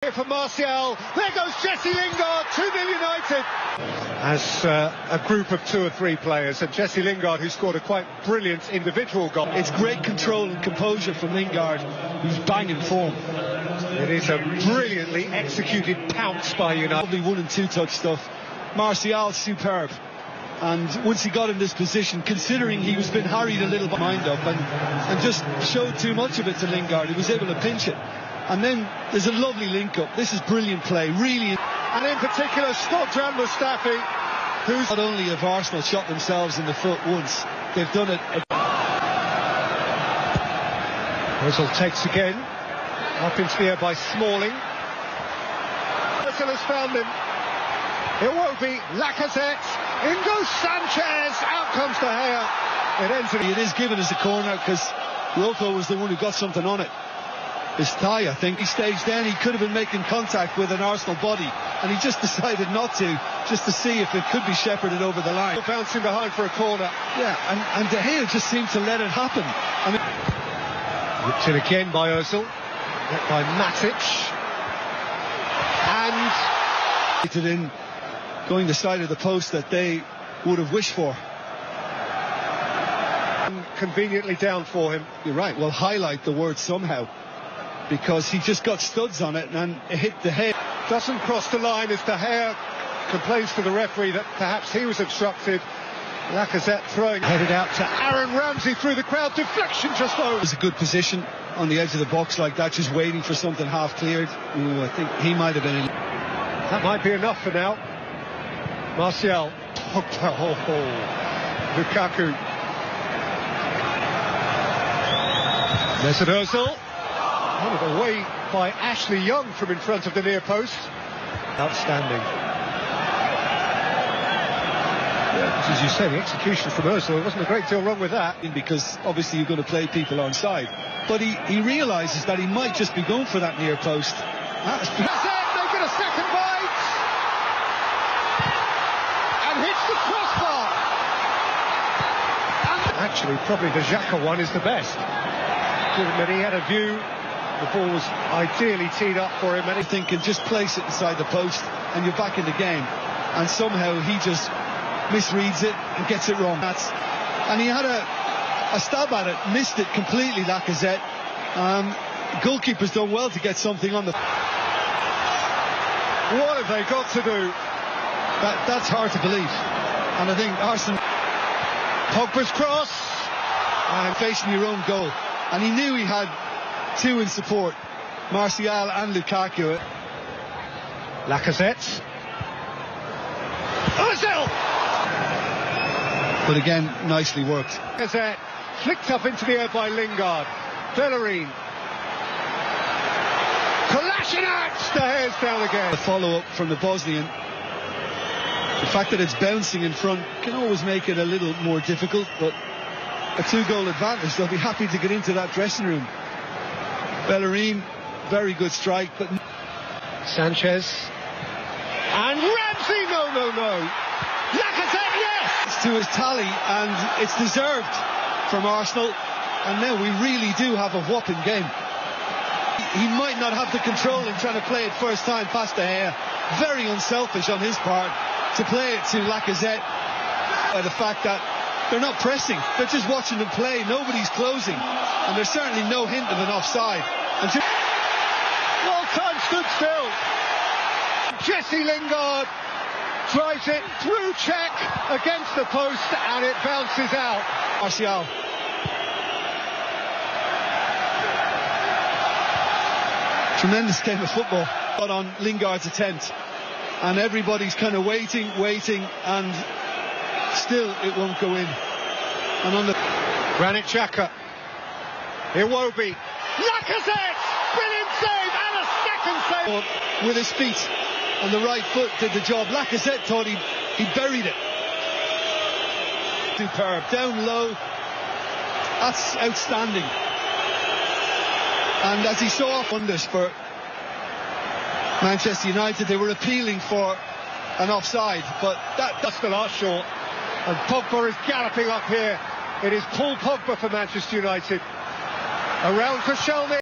Here for Martial, there goes Jesse Lingard, 2-0 United. As a group of 2 or 3 players, and Jesse Lingard, who scored a quite brilliant individual goal. It's great control and composure from Lingard, who's banging form. It is a brilliantly executed pounce by United. Lovely 1 and 2 touch stuff. Martial, superb. And once he got in this position, considering he was been harried a little by mind up and just showed too much of it to Lingard, he was able to pinch it. And then there's a lovely link-up. This is brilliant play, really. And in particular, Skodran Mustafi, who's... Not only have Arsenal shot themselves in the foot once, they've done it... Ozil takes again. Up into the air by Smalling. Ozil has found him. Iwobi, Lacazette, in goes Sanchez, out comes De Gea. It ends. It is given as a corner because Rocco was the one who got something on it. His thigh, I think. He staged then, he could have been making contact with an Arsenal body, and he just decided not to, just to see if it could be shepherded over the line. Bouncing behind for a corner. Yeah, and De Gea just seemed to let it happen. I mean, whipped in again by Ozil, met by Matic, and it in going the side of the post that they would have wished for. Conveniently down for him. You're right. Well, highlight the word somehow, because he just got studs on it and it hit De Gea. Doesn't cross the line as De Gea complains to the referee that perhaps he was obstructed. Lacazette throwing, headed out to Aaron Ramsey through the crowd, deflection just over. It was a good position on the edge of the box like that, just waiting for something half cleared. Ooh, I think he might have been in. That might be enough for now. Martial, Lukaku. Mesut Ozil. Handed away by Ashley Young from in front of the near post. Outstanding. Yeah, as you say, the execution from Ozil, there wasn't a great deal wrong with that. Because obviously you're going to play people onside. But he realises that he might just be going for that near post. That's it, they get a second bite. And hits the crossbar. And actually, probably the Xhaka one is the best. Given that he had a view, the ball was ideally teed up for him. I think can just place it inside the post and you're back in the game. And somehow he just misreads it and gets it wrong. And he had a stab at it, missed it completely, Lacazette. Goalkeeper's done well to get something on the... What have they got to do? That's hard to believe. And I think Arsenal... Pogba's cross. And facing your own goal. And he knew he had 2 in support, Martial and Lukaku. Lacazette. Ozil! But again, nicely worked. Lacazette flicked up into the air by Lingard. Bellerin. Kolasinac! De Gea's down again. The follow-up from the Bosnian. The fact that it's bouncing in front can always make it a little more difficult, but a 2-goal advantage. They'll be happy to get into that dressing room. Bellerin, very good strike, but... Sanchez. And Ramsey! No. Lacazette, yes! It's to his tally, and it's deserved from Arsenal. And now we really do have a whopping game. He might not have the control in trying to play it first time past De Gea. Very unselfish on his part to play it to Lacazette. By the fact that they're not pressing, they're just watching them play. Nobody's closing, and there's certainly no hint of an offside. Well, time stood still. Jesse Lingard drives it through check against the post, and it bounces out. Martial. Tremendous game of football. Got on Lingard's attempt, and everybody's kind of waiting, and still it won't go in. And on the Granit Xhaka, Iwobi, Lacazette, brilliant save, and a second save with his feet, and the right foot did the job. Lacazette thought he buried it. Superb, down low. That's outstanding. And as he saw off wonders for Manchester United, they were appealing for an offside, but that's the last shot. And Pogba is galloping up here. It is Paul Pogba for Manchester United. Around Koscielny.